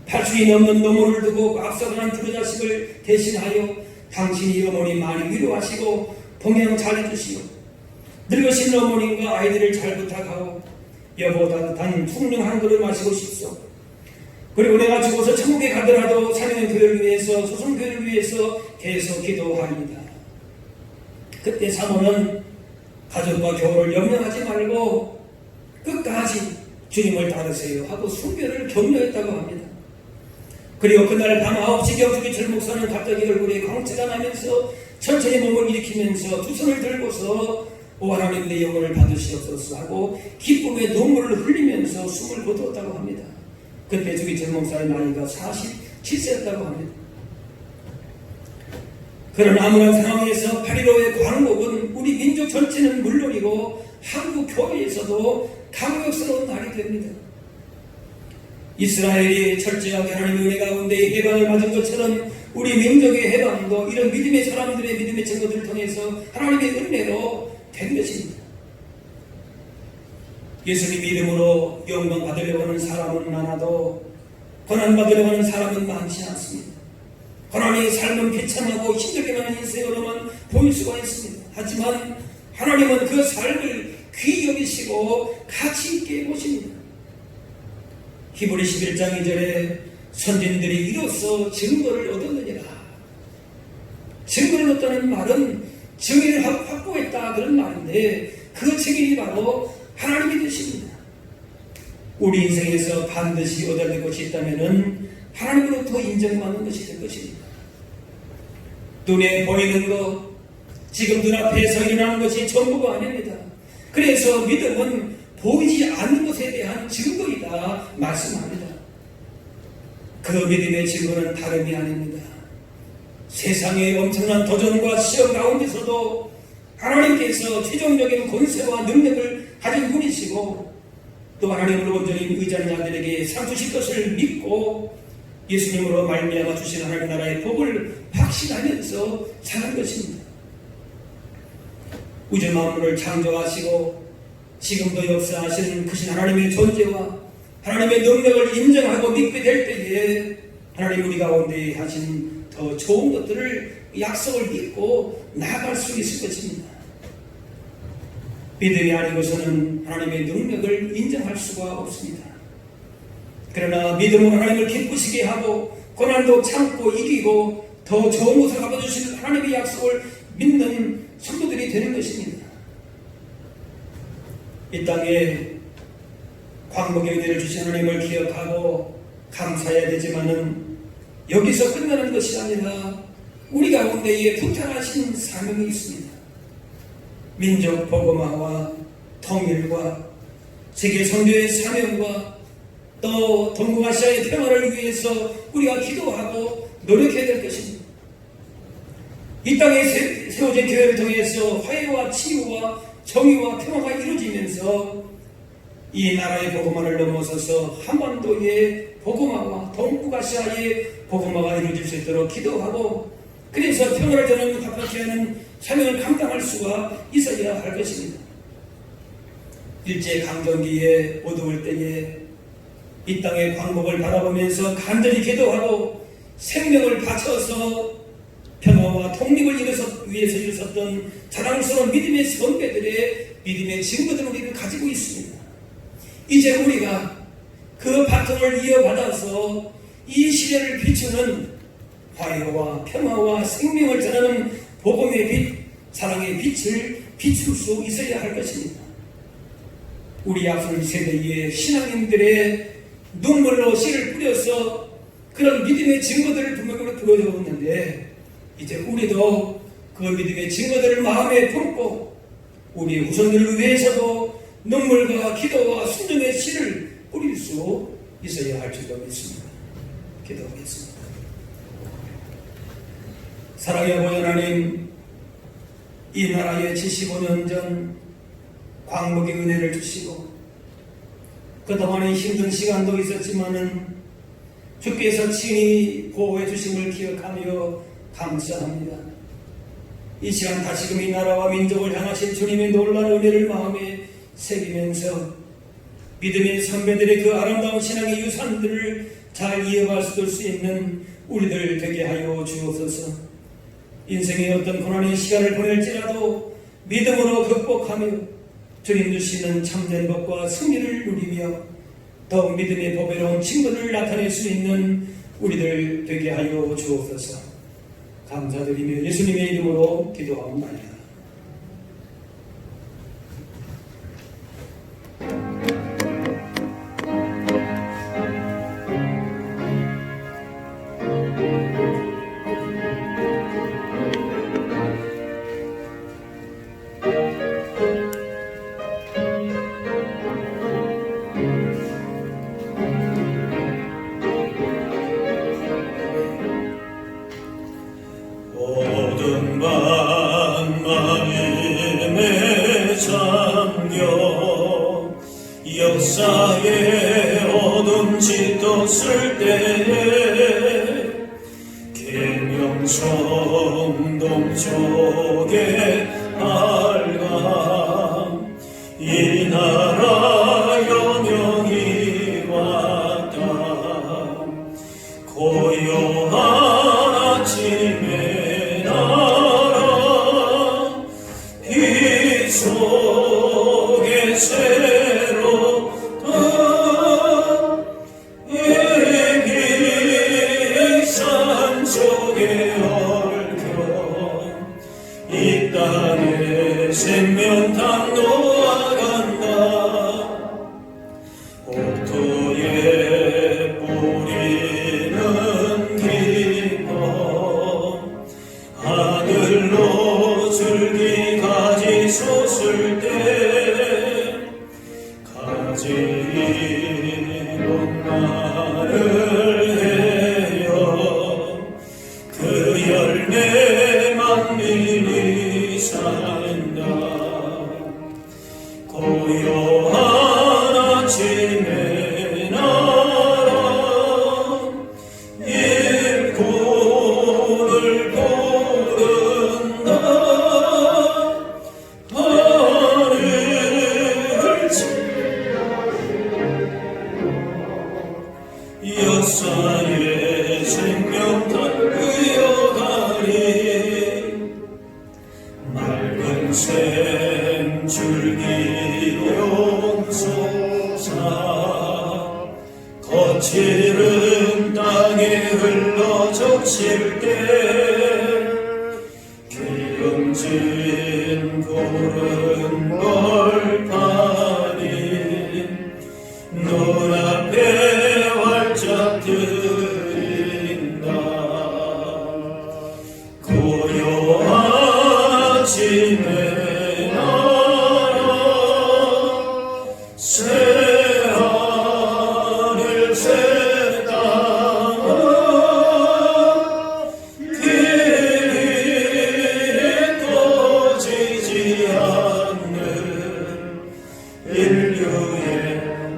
8주이 넘는 노모를 두고 앞서가는 불효 자식을 대신하여 당신이 어머니 많이 위로하시고 봉양 잘해주시오. 늙으신 어머님과 아이들을 잘 부탁하고 여보 따뜻한 숭늉 한 그릇 마시고 싶소. 그리고 내가 죽어서 천국에 가더라도 사는 교회를 위해서 소송교회를 위해서 계속 기도합니다. 그때 사모는 가족과 교우를 염려하지 말고 끝까지 주님을 따르세요 하고 순교를 격려했다고 합니다. 그리고 그날 밤 9시경 주기철 목사는 갑자기 얼굴에 광채가 나면서 천천히 몸을 일으키면서 두 손을 들고서 오 하나님 내 영혼을 받으시옵소서 하고 기쁨의 눈물을 흘리면서 숨을 거두었다고 합니다. 그때 주기철 목사의 나이가 47세였다고 합니다. 그런 암울한 상황에서 8.15의 광복은 우리 민족 전체는 물론이고 한국 교회에서도 감격스러운 날이 됩니다. 이스라엘이 철저하게 하나님의 은혜 가운데 해방을 맞은 것처럼 우리 민족의 해방도 이런 믿음의 사람들의 믿음의 증거들을 통해서 하나님의 은혜로 된 것입니다. 예수님 이름으로 영광 받으려고 하는 사람은 많아도 고난 받으려고 하는 사람은 많지 않습니다. 고난의 삶은 비참하고 힘들게 많은 인생으로만 보일 수가 있습니다. 하지만 하나님은 그 삶을 귀히 여기시고 가치 있게 보십니다. 히브리 11장 2절에 선진들이 이로써 증거를 얻었느니라. 증거를 얻다는 말은 증인을 확보했다 그런 말인데 그 증인이 바로 하나님이 되십니다. 우리 인생에서 반드시 얻어야 될 것이 있다면 하나님으로부터 인정받는 것이 될 것입니다. 눈에 보이는 것, 지금 눈앞에서 일어나는 것이 전부가 아닙니다. 그래서 믿음은 보이지 않는 것에 대한 증거이다 말씀합니다. 그 믿음의 증거는 다름이 아닙니다. 세상의 엄청난 도전과 시험 가운데서도 하나님께서 최종적인 권세와 능력을 가진 분이시고 또 하나님으로 온전히 의지하는 자들에게 상 주실 것을 믿고 예수님으로 말미암아 주신 하나님 나라의 복을 확신하면서 사는 것입니다. 우주 만물을 창조하시고 지금도 역사하시는 크신 하나님의 존재와 하나님의 능력을 인정하고 믿게 될 때에 하나님 우리 가운데 하신 더 좋은 것들을 약속을 믿고 나아갈 수 있을 것입니다. 믿음이 아니고서는 하나님의 능력을 인정할 수가 없습니다. 그러나 믿음으로 하나님을 기쁘시게 하고 고난도 참고 이기고 더 좋은 것을 갚아주실 하나님의 약속을 믿는 성도들이 되는 것입니다. 이 땅에 광복의 은혜를 주신 하나님을 기억하고 감사해야 되지만은 여기서 끝나는 것이 아니라 우리 가운데에 부탁하신 사명이 있습니다. 민족 복음화와 통일과 세계 선교의 사명과 또 동북아시아의 평화를 위해서 우리가 기도하고 노력해야 될 것입니다. 이 땅에 세워진 교회를 통해서 화해와 치유와 정의와 평화가 이루어지면서 이 나라의 복음화를 넘어서서 한반도의 복음화와 동북아시아의 복음화가 이루어질 수 있도록 기도하고 그래서 평화를 저는 화평케 하는 사명을 감당할 수가 있어야 할 것입니다. 일제강점기에 어두울 때에 이 땅의 광복을 바라보면서 간절히 기도하고 생명을 바쳐서 평화와 독립을 위해서 일어섰던 자랑스러운 믿음의 선배들의 믿음의 증거들을 우리는 가지고 있습니다. 이제 우리가 그 바통을 이어받아서 이 시대를 비추는 화해와 평화와 생명을 전하는 복음의 빛, 사랑의 빛을 비출 수 있어야 할 것입니다. 우리 앞선 세대의 신앙인들의 눈물로 씨를 뿌려서 그런 믿음의 증거들을 분명히 보여줬는데 이제 우리도 그 믿음의 증거들을 마음에 품고 우리 후손들을 위해서도 눈물과 기도와 순종의 씨를 뿌릴 수 있어야 할 줄로 믿습니다. 기도하겠습니다. 사랑의 아버지 하나님, 이 나라에 75년 전 광복의 은혜를 주시고 그동안의 힘든 시간도 있었지만은 주께서 친히 보호해 주심을 기억하며 감사합니다. 이 시간 다시금 이 나라와 민족을 향하신 주님의 놀라운 은혜를 마음에 새기면서 믿음의 선배들의 그 아름다운 신앙의 유산들을 잘 이어갈 수 있는 우리들 되게 하여 주옵소서. 인생의 어떤 고난의 시간을 보낼지라도 믿음으로 극복하며 주님 주시는 참된 법과 승리를 누리며 더욱 믿음의 보배로운 친구를 나타낼 수 있는 우리들 되게 하여 주옵소서. 감사드리며 예수님의 이름으로 기도합니다. 모든 만남임에 잠겨 역사의 어둠 짙었을 때에 계명성 동쪽의 알감 이 나라 영영이 왔다. 고요한 아침에 나라 빛 속에 새롭다. 예비 산속에 얽혀 이 땅의 생명탕 놓아간다. 옥토에 뿌리는 기쁨 하늘로 줄기 가지 솟을 때 가지 복날을 해요. 그 열매만 미리 산다. 고요한 아침에 나라 일꾼을 부른다. 하늘을 역사의 생명탄 이어가리. 맑은 샘 줄기용솟아 거칠은 땅에 흘러 적실 때 기름진 구름 벌판이 눈앞에 활짝 들인다. 고요하지 내 나라 새하늘 새 땅아 길이 꺼지지 않는 인류의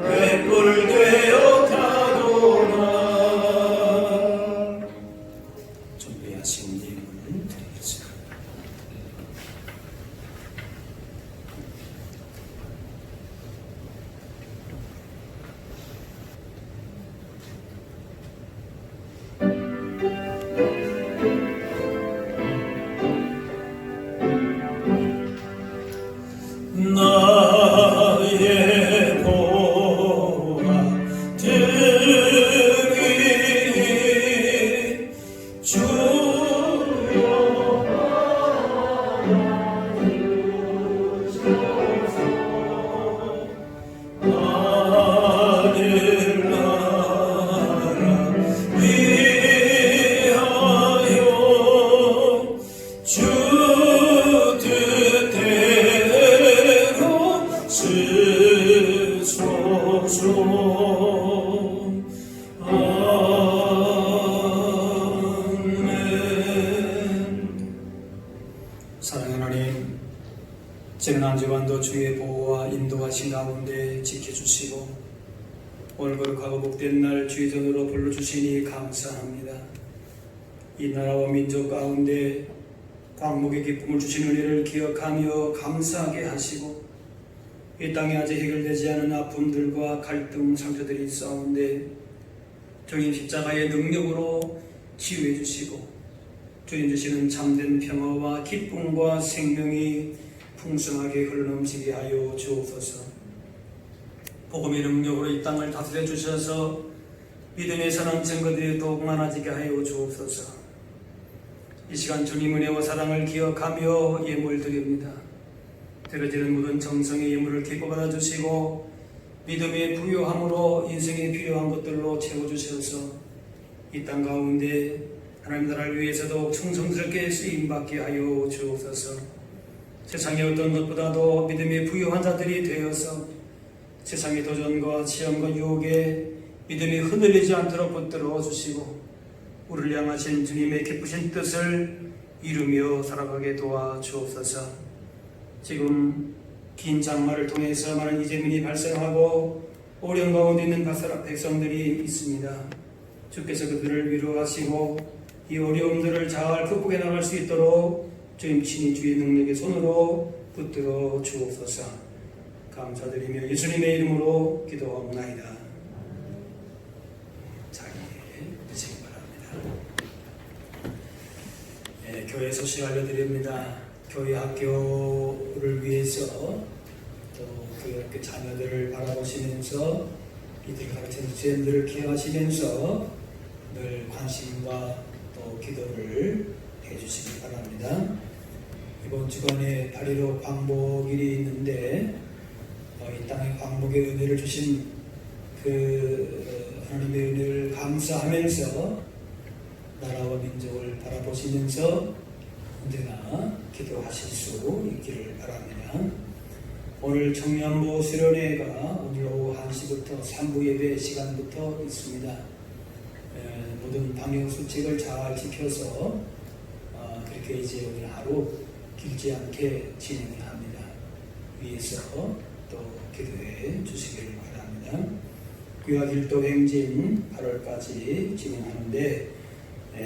횃불 되어 가노라. 준비하신 예물을 드리겠습니다. 나의 보아 등이 주여 하늘 나라 위하여 주 뜻대로 쓰소서. 아멘. 사랑하는 하나님, 지난 한 주간도 주의 보호와 인도하신 가운데 지켜주시고 오늘 거룩하고 복된 날 주의 전으로 불러주시니 감사합니다. 이 나라와 민족 가운데 광복의 기쁨을 주신 은혜를 기억하며 감사하게 하시고 이 땅에 아직 해결되지 않은 아픔들과 갈등 상처들이 있사온데 주님 십자가의 능력으로 치유해 주시고 주님 주시는 참된 평화와 기쁨과 생명이 풍성하게 흘러넘치게 하여 주옵소서. 복음의 능력으로 이 땅을 다스려 주셔서 믿음의 선한 증거들이 더욱 많아지게 하여 주옵소서. 이 시간 주님 은혜와 사랑을 기억하며 예물 드립니다. 드려지는 모든 정성의 예물을 기뻐 받아주시고 믿음의 부요함으로 인생에 필요한 것들로 채워주셔서 이 땅 가운데 하나님 나라를 위해서 더욱 충성스럽게 쓰임받게 하여 주옵소서. 세상의 어떤 것보다도 믿음의 부요한 자들이 되어서 세상의 도전과 시험과 유혹에 믿음이 흔들리지 않도록 붙들어 주시고 우리를 향하신 주님의 기쁘신 뜻을 이루며 살아가게 도와 주옵소서. 지금 긴 장마를 통해서 많은 이재민이 발생하고 어려운 가운데 있는 백성들이 있습니다. 주께서 그들을 위로하시고 이 어려움들을 잘 극복해 나갈 수 있도록 주님 친히 주의 능력의 손으로 붙들어 주옵소서. 감사드리며 예수님의 이름으로 기도하옵나이다. 자리에 드시기 바랍니다. 교회 소식 알려드립니다. 교회 학교를 위해서 또 교회 학교 자녀들을 바라보시면서 이들 가르치는 선생님들을 기억하시면서 늘 관심과 또 기도를 해주시기 바랍니다. 이번 주간에 8.15 광복일이 있는데 이 땅에 광복의 은혜를 주신 그 하나님의 은혜를 감사하면서 나라와 민족을 바라보시면서 언제나 기도하실 수 있기를 바랍니다. 오늘 청년부 수련회가 오늘 오후 1시부터 3부 예배 시간부터 있습니다. 모든 방역 수칙을 잘 지켜서 그렇게 이제 오늘 하루 길지 않게 진행을 합니다. 위에서 또 기도해 주시기를 바랍니다. 귀화 길도 행진 8월까지 진행하는데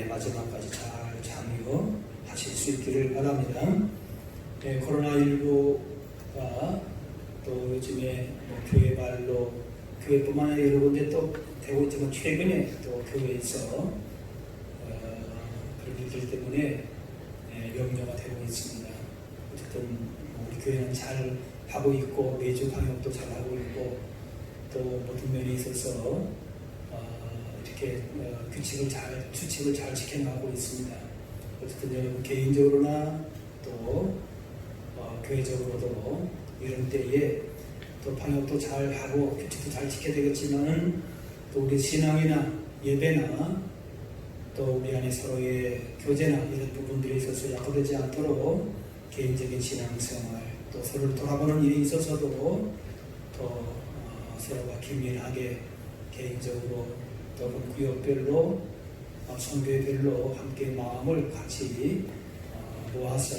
마지막까지 잘 참여하실 수 있기를 바랍니다. 코로나19가 또 요즘에 교회 말로 교회뿐만 아니라 여러 군데 또 되고 있지만 최근에 또 교회에서 그런 일들 때문에 염려가 되고 있습니다. 어쨌든 우리 교회는 잘 하고 있고 매주 방역도 잘 하고 있고 또 모든 면에 있어서 이렇게 규칙을 잘 지켜나가고 있습니다. 어쨌든 여러분 개인적으로나 또 교회적으로도 이런 때에 또 방역도 잘 하고 규칙도 잘 지켜야 되겠지만 또 우리 신앙이나 예배나 또 우리 안에 서로의 교제나 이런 부분들에 있어서 약화되지 않도록 개인적인 신앙생활 또 서로를 돌아보는 일이 있어서도 더 서로가 긴밀하게 개인적으로 또는 구역별로 성교회별로 함께 마음을 같이 모아서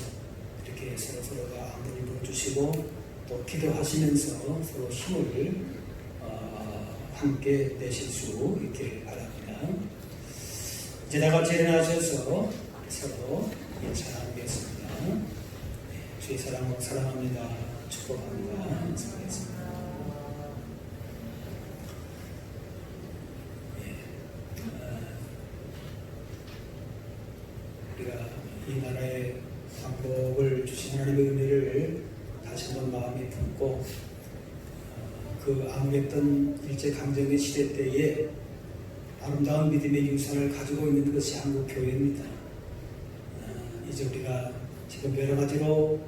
이렇게 서로가 안부를 물어주시고 또 기도하시면서 서로 힘을 함께 내실 수 있기를 바랍니다. 이제 다 같이 일어나셔서 서로 인사하겠습니다. 주의 사랑으로 사랑합니다. 축복합니다. 인사하겠습니다. 우리가 이 나라의 한복을 주신 하나님의 은혜를 다시 한번 마음에 품고 그 암울했던 일제강점기 시대 때에 아름다운 믿음의 유산을 가지고 있는 것이 한국교회입니다. 이제 우리가 지금 여러 가지로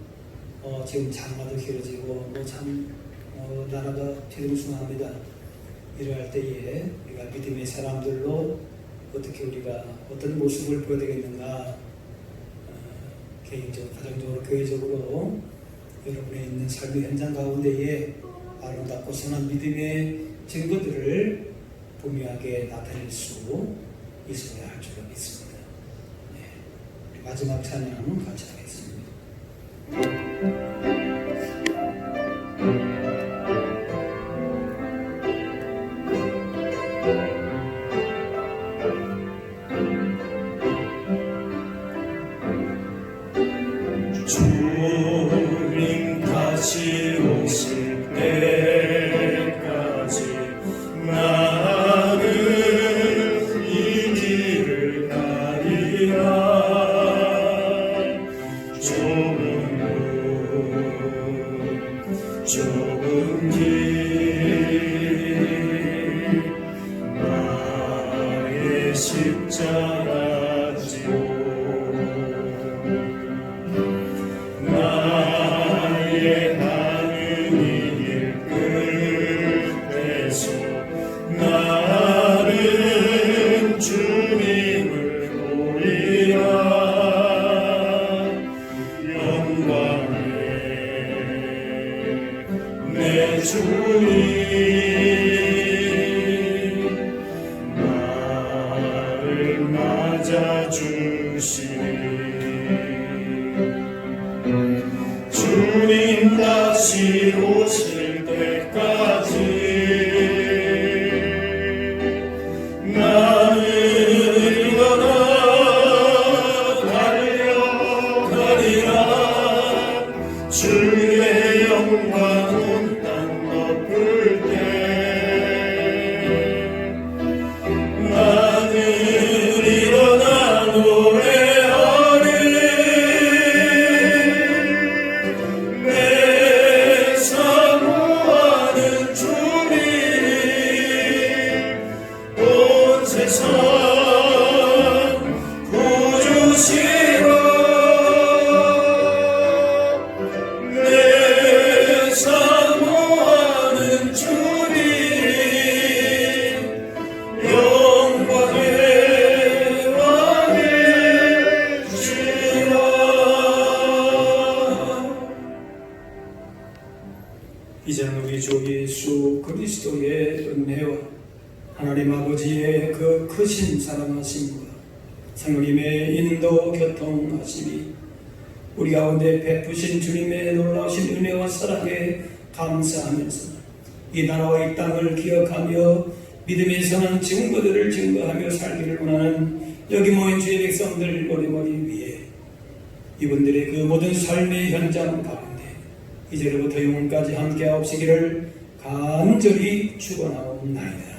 지금 장마도 길어지고 참 나라가 뒤숭숭합니다. 이러할 때에 우리가 믿음의 사람들로 어떻게 우리가 어떤 모습을 보여야 되겠는가, 개인적으로, 가정적으로, 교회적으로 여러분의 있는 삶의 현장 가운데에 아름답고 선한 믿음의 증거들을 분명하게 나타낼 수 있어야 할 줄로 믿습니다. 네. 마지막 찬양 같이 하겠습니다. 주님 다시 오실 때까지 나는 이 길을 가리라. 좁은 길 나의 십자가 지고 나의 하는 이 길 끝에서 나는 주님을 보리라. 영광의 내 주님 나를 맞아주시니 주님 다시 오실 때까지 나는 일어나 달려가리라. 주의 영광 온 땅 덮을 때 나는 일어나 노래하리. 내 사모하는 주님 온 세상 구주시로 내 사모하는 주님 영광의 왕이시라. 이제는 우리 주 예수 그리스도의 은혜와 하나님 아버지의 그 크신 사랑하심과 성령님의 인도 교통하심이 우리 가운데 베푸신 주님의 놀라우신 은혜와 사랑에 감사하면서 이 나라와 이 땅을 기억하며 믿음의 선한 증거들을 증거하며 살기를 원하는 여기 모인 주의 백성들 머리머리 위에 이분들의 그 모든 삶의 현장 가운데 이제로부터 영원까지 함께하옵시기를 간절히 축원하옵나이다.